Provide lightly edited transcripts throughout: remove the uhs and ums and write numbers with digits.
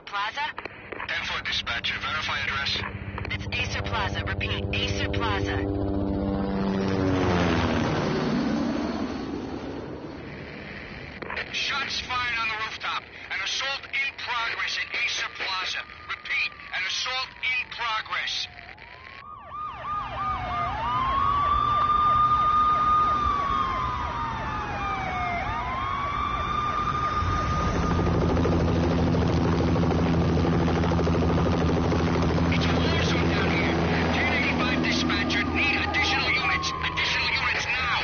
Plaza? 10-4 dispatcher. Verify address. It's Acer Plaza. Repeat, Acer Plaza. Shots fired on the rooftop. An assault in progress at Acer Plaza. Repeat, an assault in progress. It's a war zone down here. 1085 dispatcher. Need additional units. Additional units now.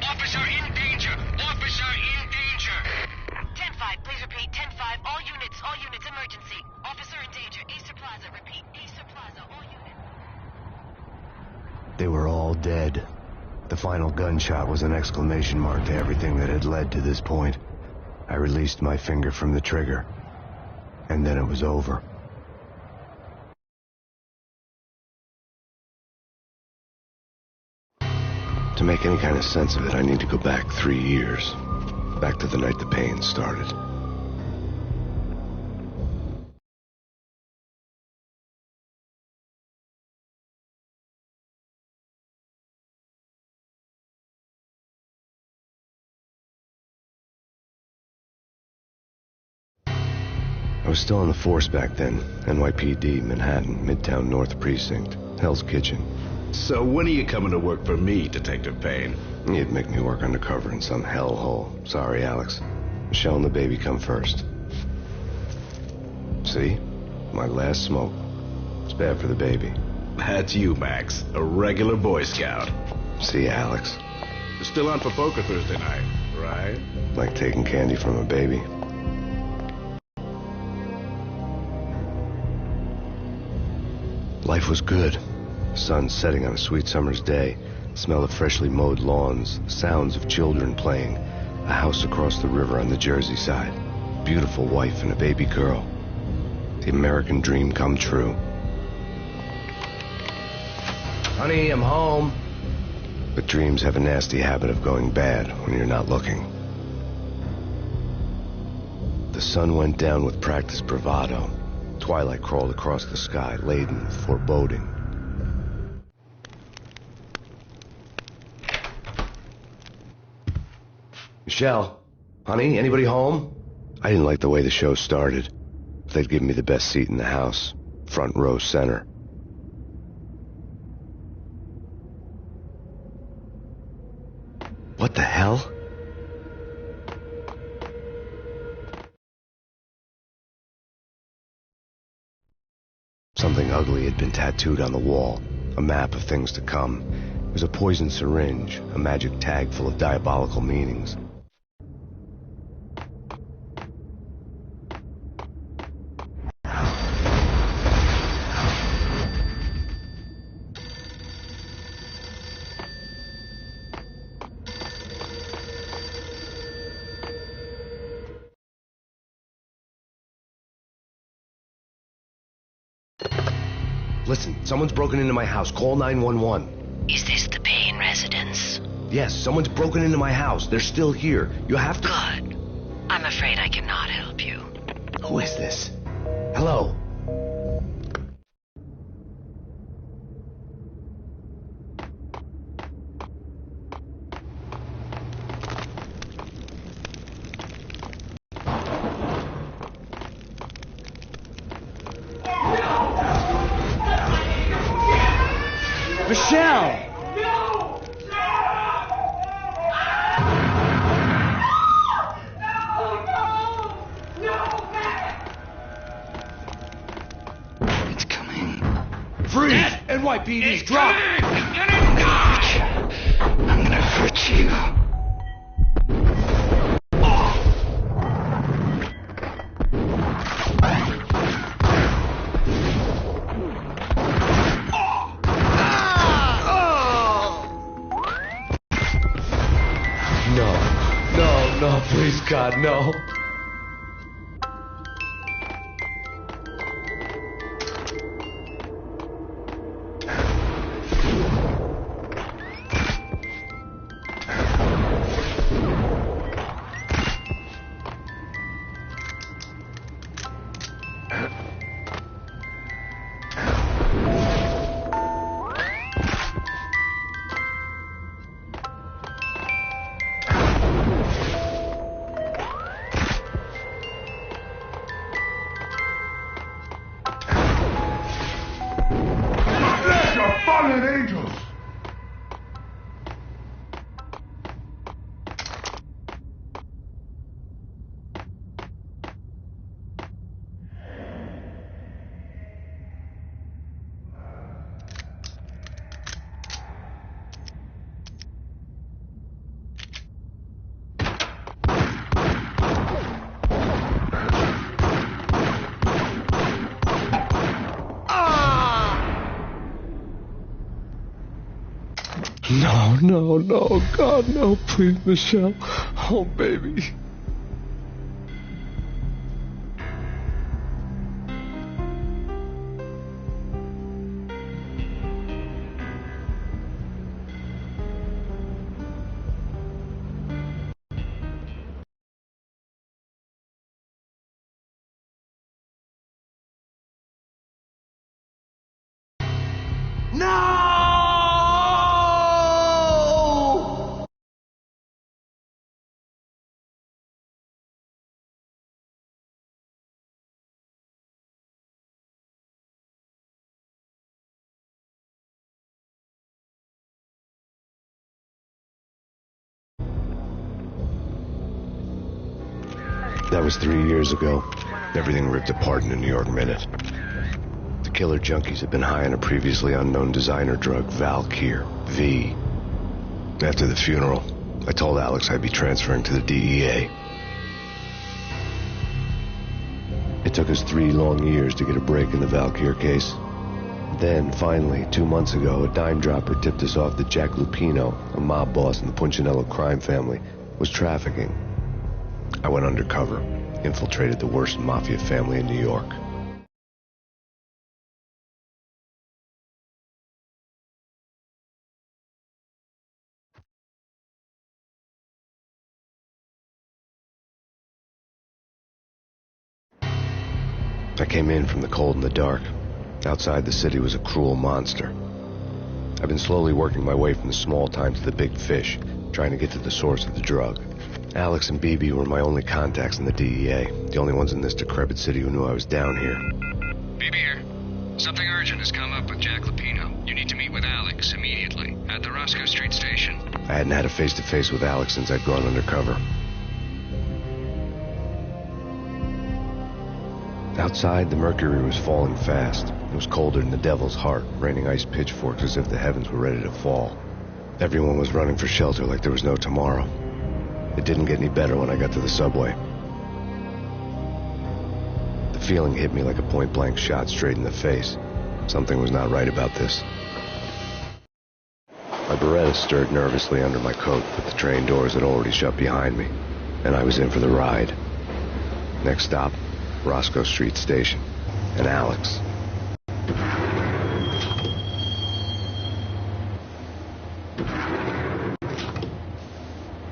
Officer in danger. Officer in danger. 10-5, please repeat. 10-5, all units, emergency. Officer in danger, Acer Plaza. Repeat, Acer Plaza, all units. They were all dead. The final gunshot was an exclamation mark to everything that had led to this point. I released my finger from the trigger, and then it was over. To make any kind of sense of it, I need to go back 3 years. Back to the night the Payne started. I was still on the force back then. NYPD, Manhattan, Midtown North Precinct, Hell's Kitchen. So when are you coming to work for me, Detective Payne? You'd make me work undercover in some hellhole. Sorry, Alex. Michelle and the baby come first. See? My last smoke. It's bad for the baby. That's you, Max. A regular Boy Scout. See, Alex. Still on for poker Thursday night, right? Like taking candy from a baby. Life was good. Sun setting on a sweet summer's day. The smell of freshly mowed lawns. The sounds of children playing. A house across the river on the Jersey side. Beautiful wife and a baby girl. The American dream come true. Honey, I'm home. But dreams have a nasty habit of going bad when you're not looking. The sun went down with practiced bravado. Twilight crawled across the sky, laden with foreboding. Michelle, honey, anybody home? I didn't like the way the show started. They'd given me the best seat in the house, front row center. What the hell? Something ugly had been tattooed on the wall, a map of things to come. It was a poison syringe, a magic tag full of diabolical meanings. Listen, someone's broken into my house. Call 911. Is this the Payne residence? Yes, someone's broken into my house. They're still here. You have to... Good. I'm afraid I cannot help you. Who is this? Hello? Michelle! No! It's coming. Freeze! NYPD, drop! I'm gonna hurt you. No, please, God, no. no, no, God, no, please, Michelle. Oh, baby. No! That was 3 years ago. Everything ripped apart in a New York minute. The killer junkies had been high on a previously unknown designer drug, Valkyr, V. After the funeral, I told Alex I'd be transferring to the DEA. It took us 3 long years to get a break in the Valkyr case. Then, finally, 2 months ago, a dime dropper tipped us off that Jack Lupino, a mob boss in the Punchinello crime family, was trafficking. I went undercover, infiltrated the worst mafia family in New York. I came in from the cold and the dark. Outside the city was a cruel monster. I've been slowly working my way from the small time to the big fish, trying to get to the source of the drug. Alex and BB were my only contacts in the DEA, the only ones in this decrepit city who knew I was down here. BB here. Something urgent has come up with Jack Lupino. You need to meet with Alex immediately at the Roscoe Street station. I hadn't had a face-to-face with Alex since I'd gone undercover. Outside, the mercury was falling fast. It was colder than the devil's heart, raining ice pitchforks as if the heavens were ready to fall. Everyone was running for shelter like there was no tomorrow. It didn't get any better when I got to the subway. The feeling hit me like a point-blank shot straight in the face. Something was not right about this. My Beretta stirred nervously under my coat, but the train doors had already shut behind me, and I was in for the ride. Next stop, Roscoe Street Station, and Alex.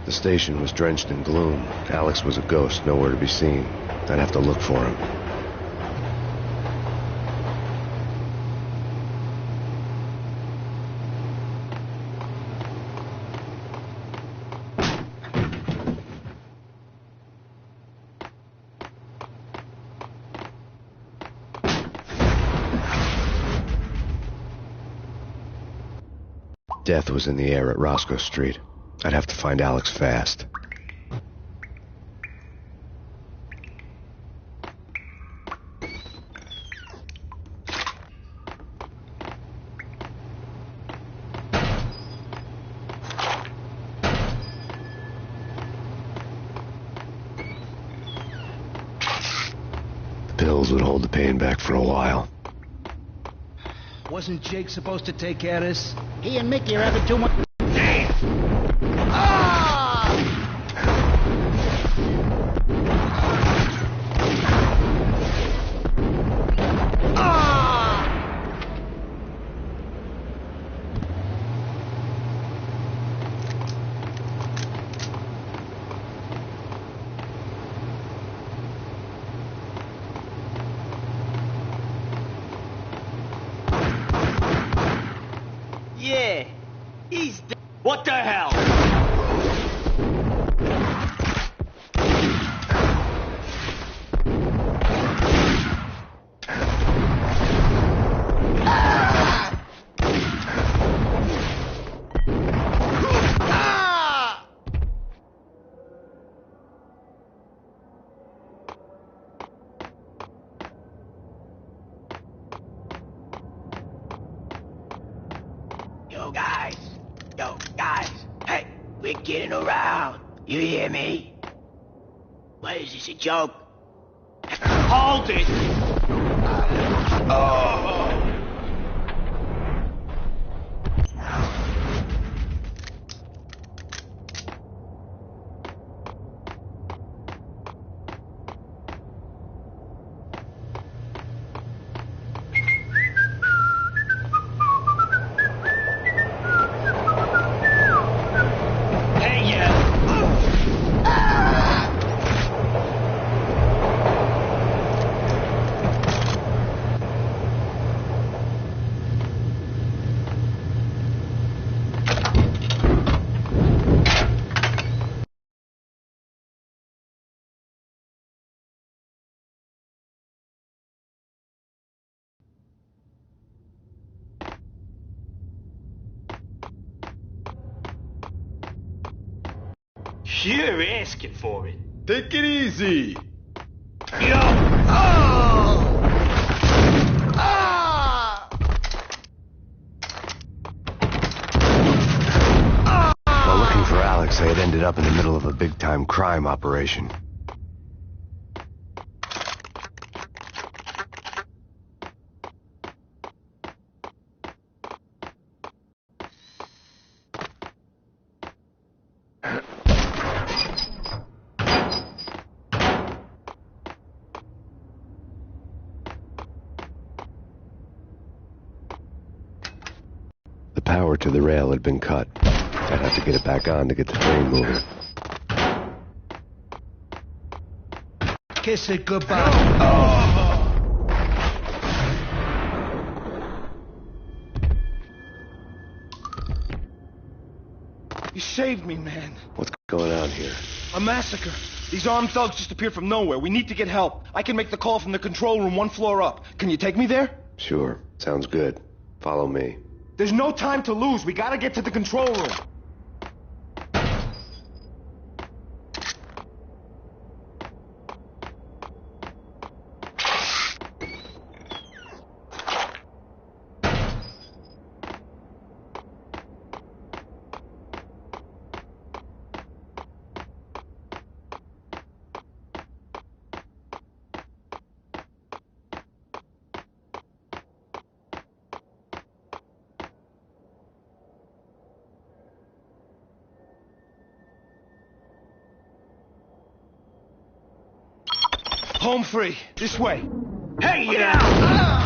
The station was drenched in gloom. Alex was a ghost, nowhere to be seen. I'd have to look for him. Death was in the air at Roscoe Street. I'd have to find Alex fast. The pills would hold the pain back for a while. Wasn't Jake supposed to take care of this? He and Mickey are having too much. Yeah, he's dead. What the hell? Yo, guys, hey, we're getting around. You hear me? What is this, a joke? Hold it! You're asking for it. Take it easy. Yo! While looking for Alex, I had ended up in the middle of a big-time crime operation. The power to the rail had been cut. I'd have to get it back on to get the train moving. Kiss it goodbye. You saved me, man. What's going on here? A massacre. These armed thugs just appeared from nowhere. We need to get help. I can make the call from the control room 1 floor up. Can you take me there? Sure, sounds good. Follow me. There's no time to lose. We gotta get to the control room. Home free. This way. Hey, yeah!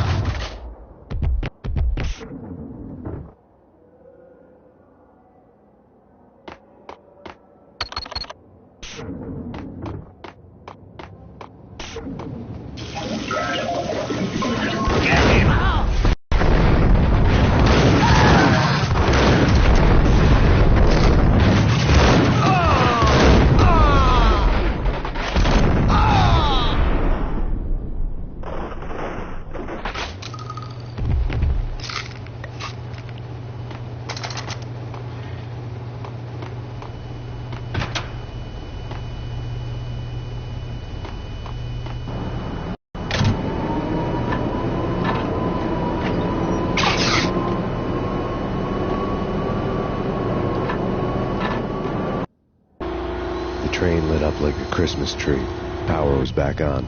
The train lit up like a Christmas tree. Power was back on.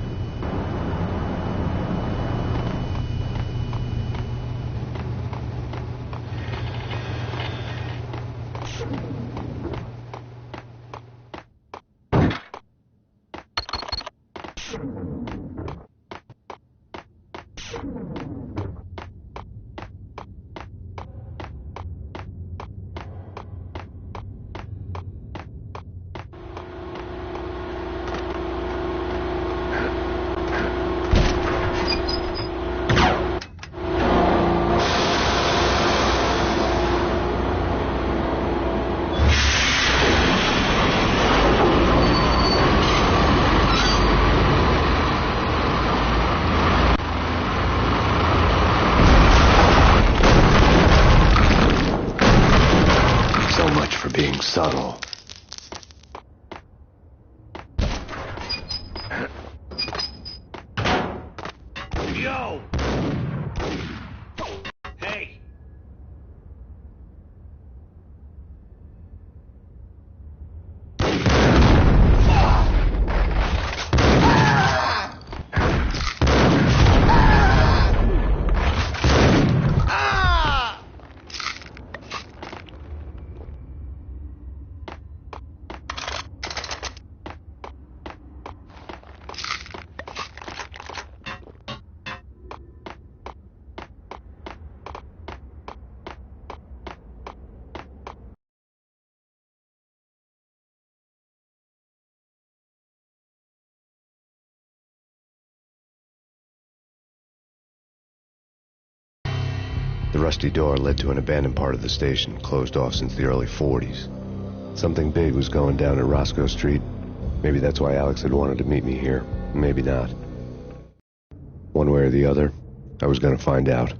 Being subtle. Yo! Hey! The rusty door led to an abandoned part of the station, closed off since the early 40s. Something big was going down at Roscoe Street. Maybe that's why Alex had wanted to meet me here. Maybe not. One way or the other, I was gonna find out.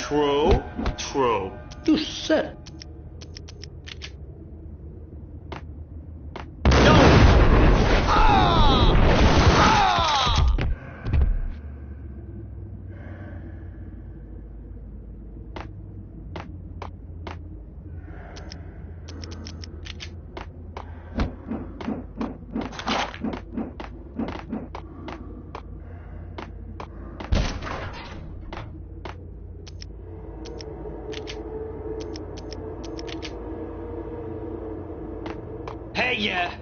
True. True. You said it. Hey, yeah.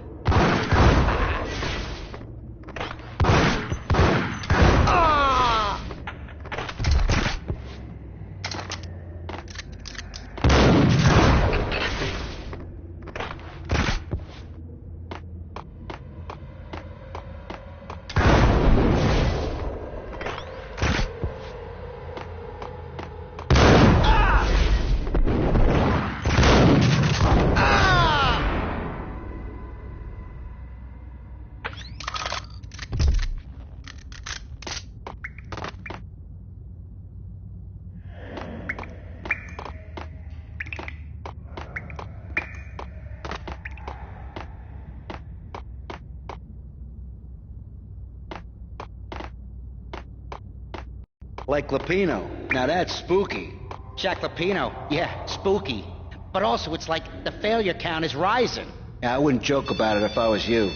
Like Lapino. Now that's spooky. Jack Lapino, yeah, spooky. But also, it's like the failure count is rising. Yeah, I wouldn't joke about it if I was you.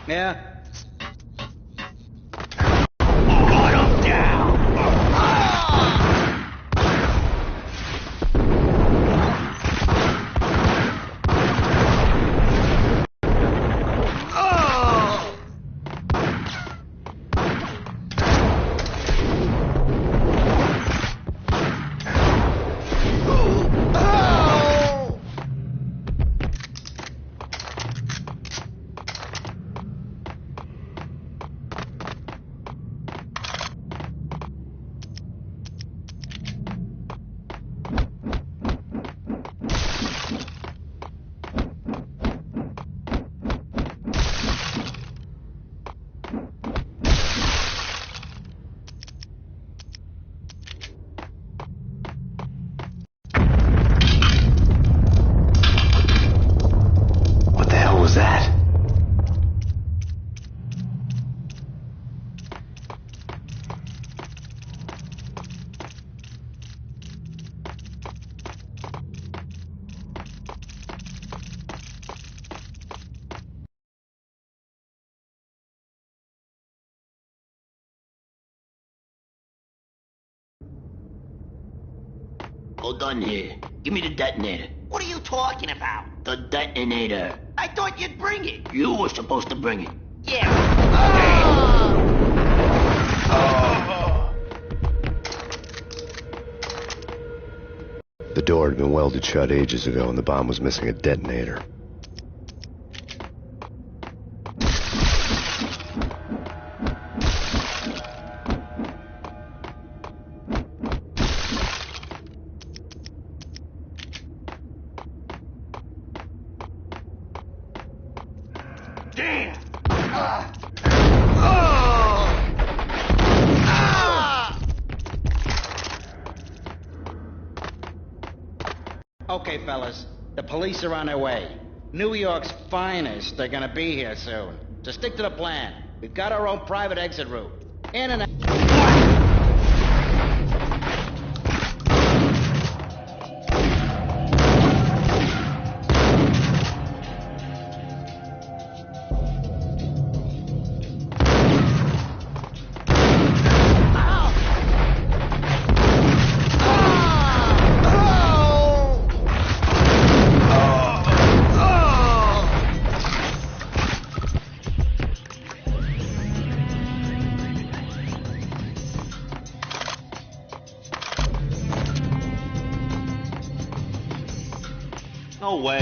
Yeah? Put him down! What the hell was that? Hold on here. Give me the detonator. What are you talking about? The detonator. I thought you'd bring it. You were supposed to bring it. Yeah. The door had been welded shut ages ago and the bomb was missing a detonator. Damn! Okay, fellas, the police are on their way. New York's finest are gonna be here soon. So stick to the plan. We've got our own private exit route. In and out. No way.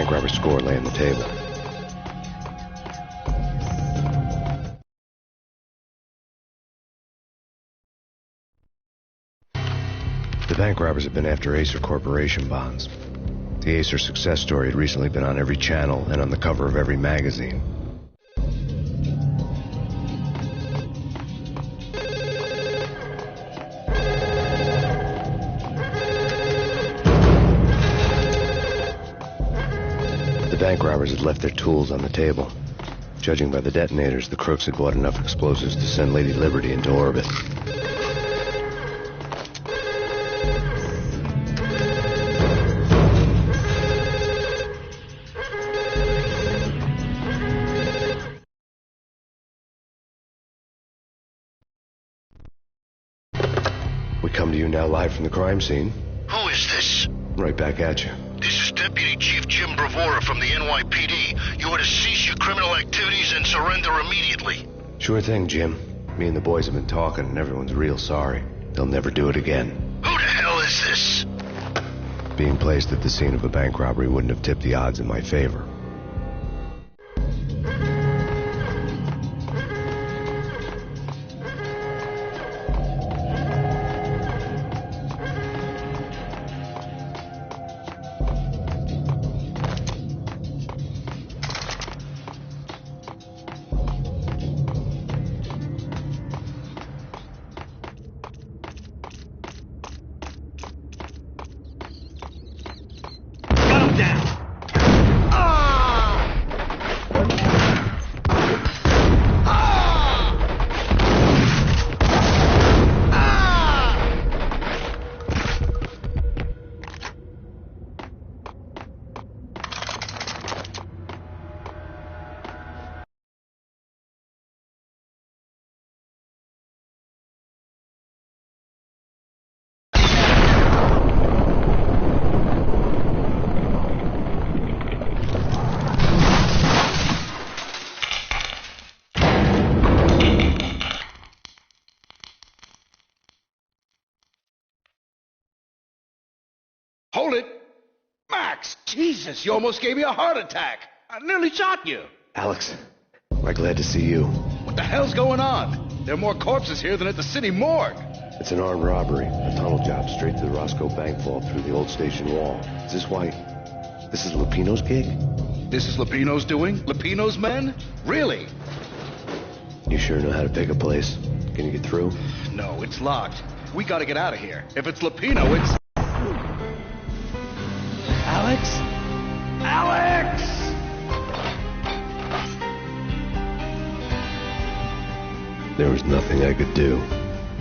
bank robber's score lay on the table. The bank robbers had been after Acer Corporation bonds. The Acer success story had recently been on every channel and on the cover of every magazine. The bank robbers had left their tools on the table. Judging by the detonators, the crooks had bought enough explosives to send Lady Liberty into orbit. We come to you now live from the crime scene. Who is this? Right back at you. This is Deputy Chief Jim Bravura from the NYPD. You are to cease your criminal activities and surrender immediately. Sure thing, Jim. Me and the boys have been talking, and everyone's real sorry. They'll never do it again. Who the hell is this? Being placed at the scene of a bank robbery wouldn't have tipped the odds in my favor. Hold it! Max! Jesus, you almost gave me a heart attack! I nearly shot you! Alex, we're glad to see you. What the hell's going on? There are more corpses here than at the city morgue. It's an armed robbery. A tunnel job straight to the Roscoe Bank vault through the old station wall. Is this why... This is Lupino's gig? This is Lupino's doing? Lupino's men? Really? You sure know how to pick a place? Can you get through? No, it's locked. We gotta get out of here. If it's Lupino, it's... Alex? Alex! There was nothing I could do.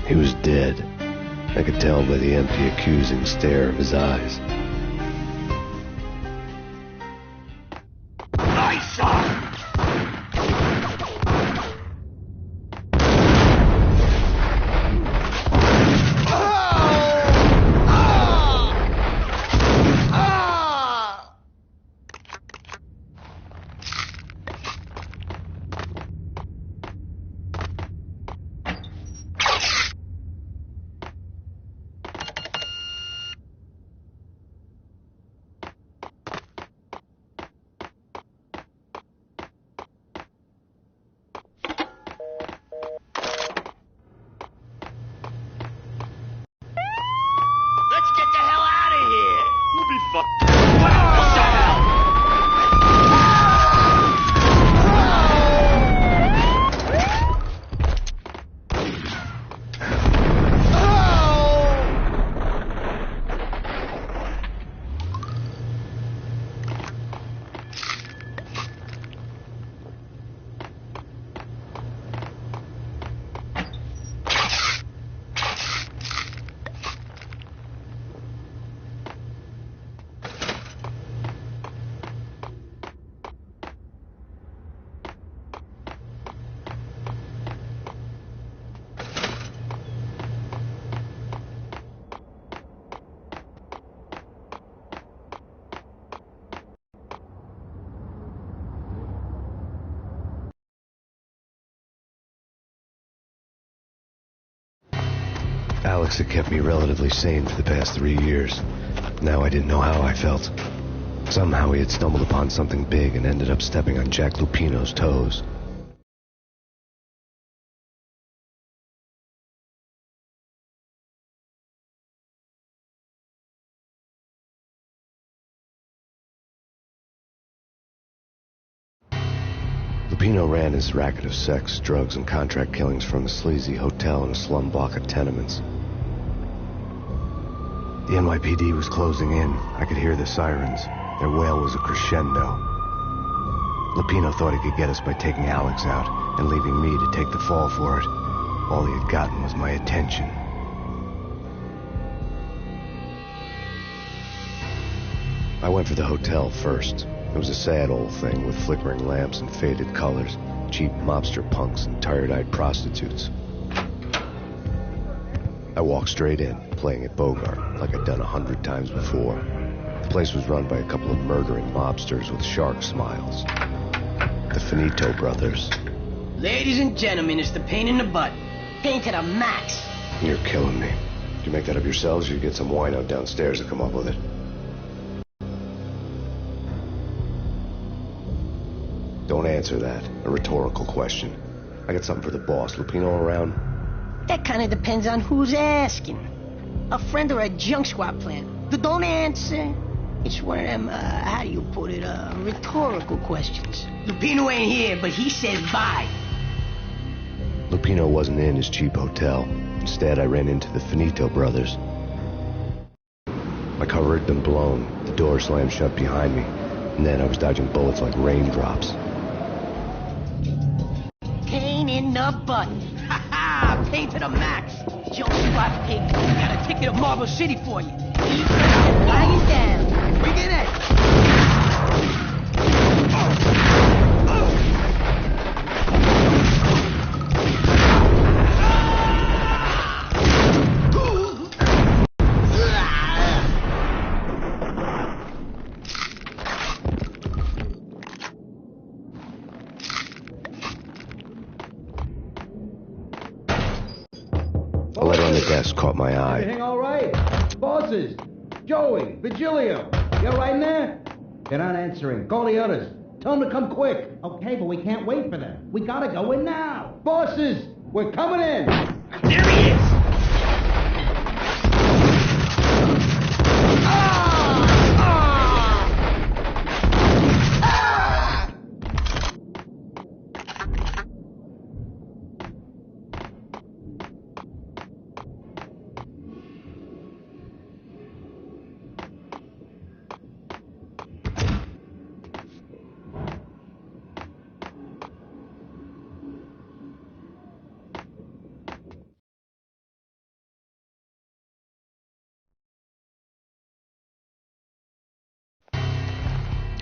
He was dead. I could tell by the empty, accusing stare of his eyes. Nice shot! Alex had kept me relatively sane for the past 3 years. Now I didn't know how I felt. Somehow he had stumbled upon something big and ended up stepping on Jack Lupino's toes. Lupino ran his racket of sex, drugs, and contract killings from a sleazy hotel in a slum block of tenements. The NYPD was closing in. I could hear the sirens. Their wail was a crescendo. Lupino thought he could get us by taking Alex out and leaving me to take the fall for it. All he had gotten was my attention. I went for the hotel first. It was a sad old thing with flickering lamps and faded colors, cheap mobster punks and tired-eyed prostitutes. I walked straight in, playing at Bogart, like I'd done 100 times before. The place was run by a couple of murdering mobsters with shark smiles. The Finito brothers. Ladies and gentlemen, it's the Payne in the butt. Payne to the max. You're killing me. Did you make that up yourselves, or you get some wino downstairs to come up with it? Don't answer that. A rhetorical question. I got something for the boss. Lupino around? That kind of depends on who's asking. A friend or a junk squad plan. Don't answer. It's one of them, how do you put it, rhetorical questions. Lupino ain't here, but he says bye. Lupino wasn't in his cheap hotel. Instead, I ran into the Finito brothers. My cover had been blown. The door slammed shut behind me. And then I was dodging bullets like raindrops. Payne in the butt. Ha ha! Payne to the max. Junk squad pig. Got a ticket to Marble City for you. Keep lying down. Bring it in. A letter on the desk caught my eye. Everything all right? Bosses, Joey, Virgilio, you all right in there? They're not answering. Call the others. Tell them to come quick. Okay, but we can't wait for them. We gotta go in now. Bosses, we're coming in. There he is!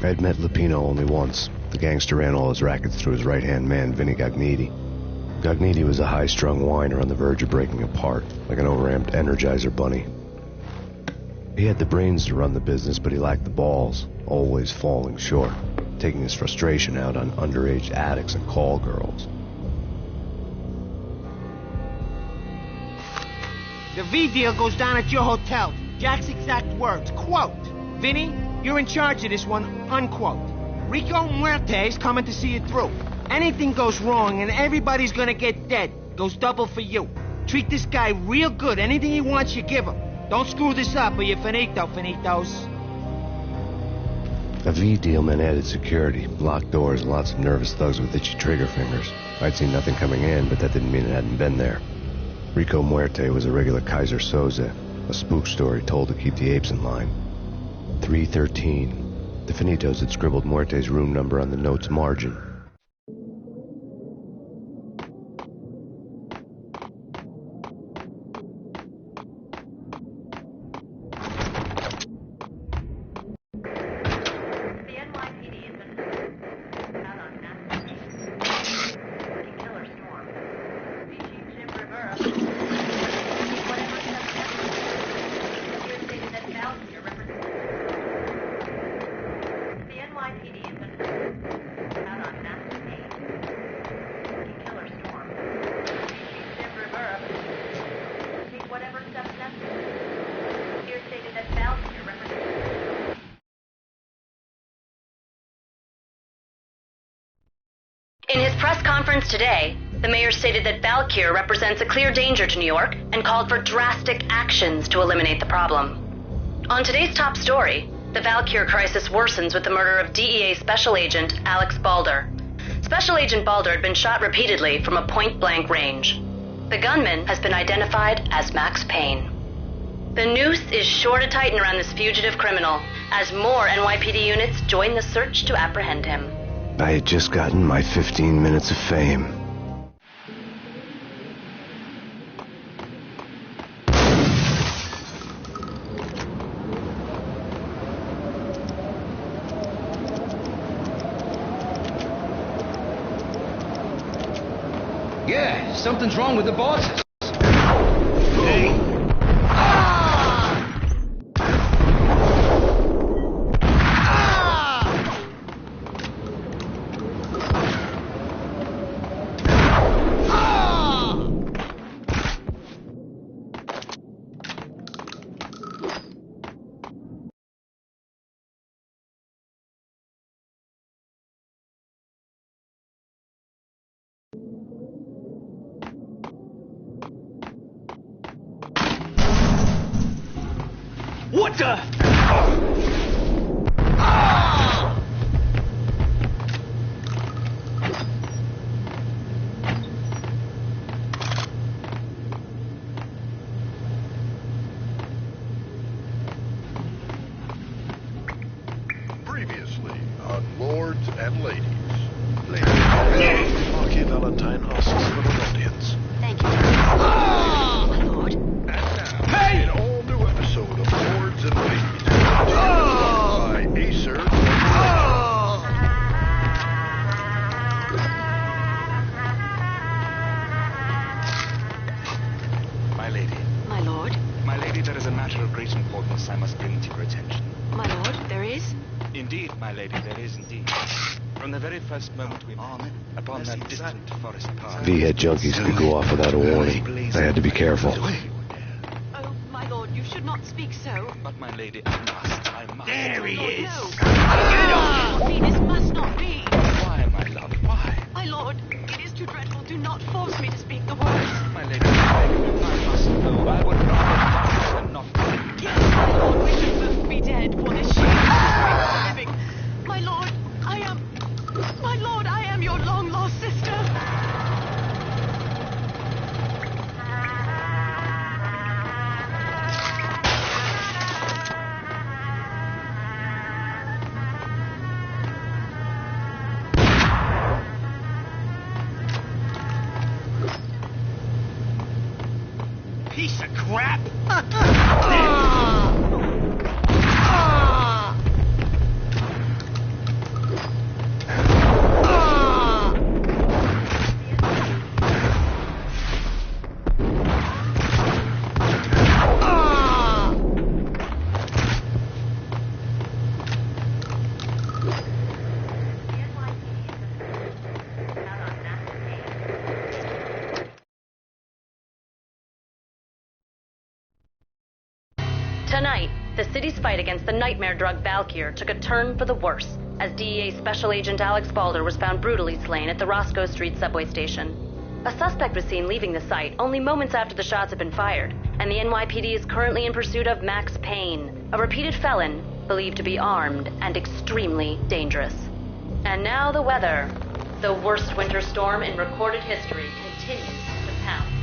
I had met Lupino only once. The gangster ran all his rackets through his right-hand man, Vinny Gagniti. Gagniti was a high-strung whiner on the verge of breaking apart, like an overamped Energizer bunny. He had the brains to run the business, but he lacked the balls, always falling short, taking his frustration out on underage addicts and call girls. The V deal goes down at your hotel. Jack's exact words, quote, Vinny, you're in charge of this one, unquote. Rico Muerte's coming to see it through. Anything goes wrong and everybody's gonna get dead. Goes double for you. Treat this guy real good. Anything he wants, you give him. Don't screw this up or you're finito, finitos. A V deal meant added security, locked doors, and lots of nervous thugs with itchy trigger fingers. I'd seen nothing coming in, but that didn't mean it hadn't been there. Rico Muerte was a regular Kaiser Soze, a spook story told to keep the apes in line. 313. The Finitos had scribbled Muerte's room number on the note's margin. The NYPD has been out on Massachusetts. Killer storm. VG Jim Rivera. Whatever appears stated that thousands are represented. The NYPD has been out on In his press conference today, the mayor stated that Valkyr represents a clear danger to New York and called for drastic actions to eliminate the problem. On today's top story, the Valkyr crisis worsens with the murder of DEA Special Agent Alex Balder. Special Agent Balder had been shot repeatedly from a point-blank range. The gunman has been identified as Max Payne. The noose is sure to tighten around this fugitive criminal as more NYPD units join the search to apprehend him. I had just gotten my 15 minutes of fame. Yeah, something's wrong with the bosses. What the? Previously on Lords and Ladies. Marky Valentine asks for an audience. Thank you. My lord. And now, an all-new episode of Lords and Ladies. By Acer. My lady. My lord. My lady, there is a matter of great importance I must bring to your attention. My lord, there is? Indeed, my lady, there is indeed. From the very first moment we met, upon that distant forest path... V-head junkies could go off without a warning. I had to be careful. Oh, my lord, you should not speak so. But my lady, I must. There he is! No! Get off! This must not be! Why, my love, why? My lord, it is too dreadful. Do not force me to speak the words. My lady, I must know. I would rather die than not. Yes, my lord, we should both be dead for this shame of living. My lord, I am your long-lost sister. Piece of crap! Tonight, the city's fight against the nightmare drug Valkyr took a turn for the worse as DEA Special Agent Alex Balder was found brutally slain at the Roscoe Street subway station. A suspect was seen leaving the site only moments after the shots had been fired, and the NYPD is currently in pursuit of Max Payne, a repeated felon believed to be armed and extremely dangerous. And now the weather. The worst winter storm in recorded history continues to pound.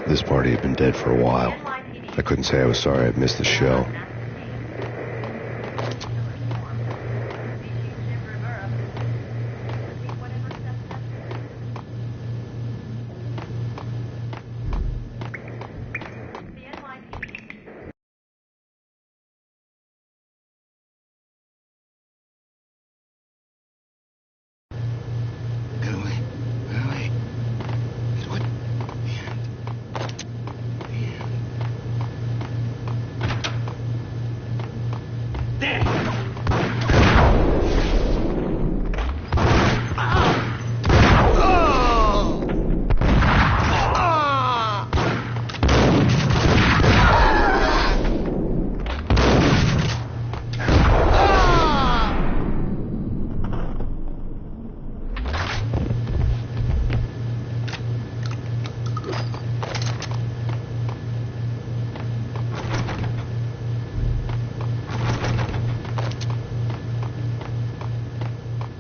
This party had been dead for a while. I couldn't say I was sorry I'd missed the show.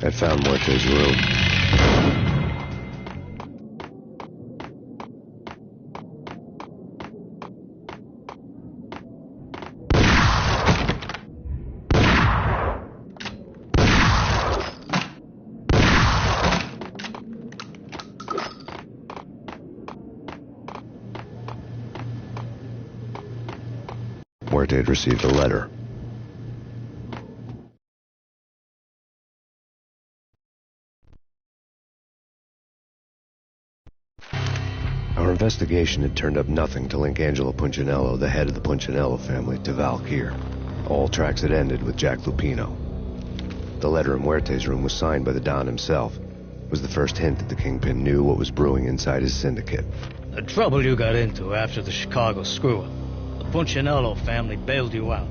I found Muerte's room. Muerte had received a letter. Our investigation had turned up nothing to link Angelo Punchinello, the head of the Punchinello family, to Valkyr. All tracks had ended with Jack Lupino. The letter in Muerte's room was signed by the Don himself. It was the first hint that the Kingpin knew what was brewing inside his syndicate. The trouble you got into after the Chicago screw-up. The Punchinello family bailed you out.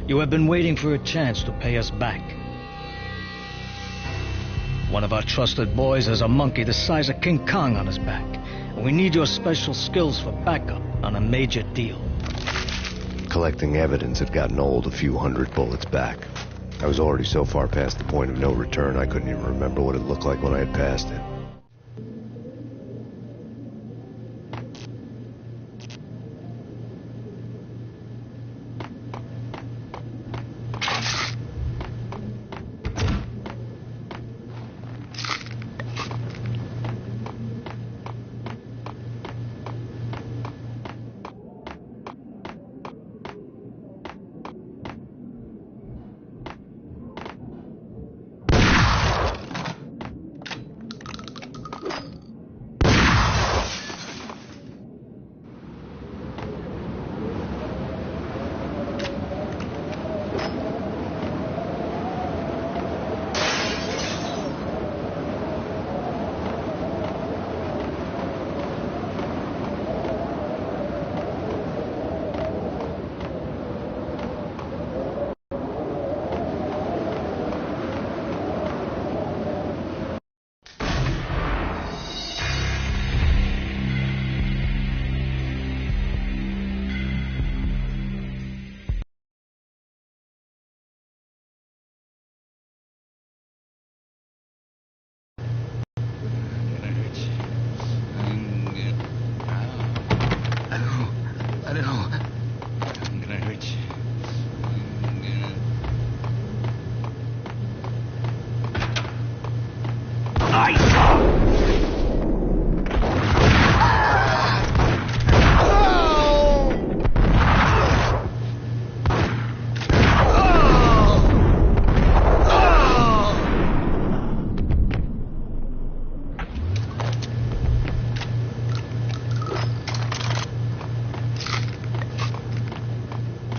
You have been waiting for a chance to pay us back. One of our trusted boys has a monkey the size of King Kong on his back. And we need your special skills for backup on a major deal. Collecting evidence had gotten old a few hundred bullets back. I was already so far past the point of no return I couldn't even remember what it looked like when I had passed it.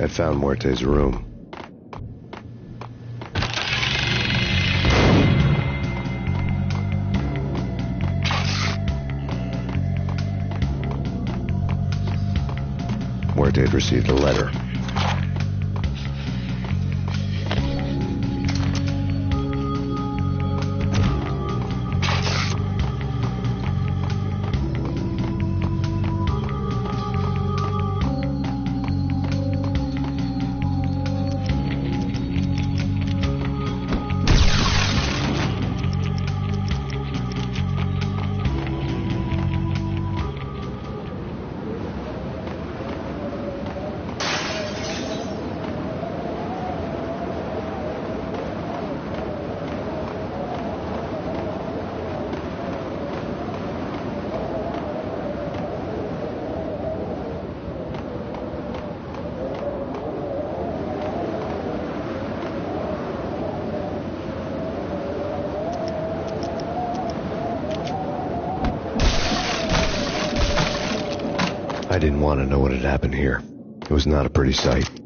I found Muerte's room. Muerte had received a letter. I didn't want to know what had happened here. It was not a pretty sight.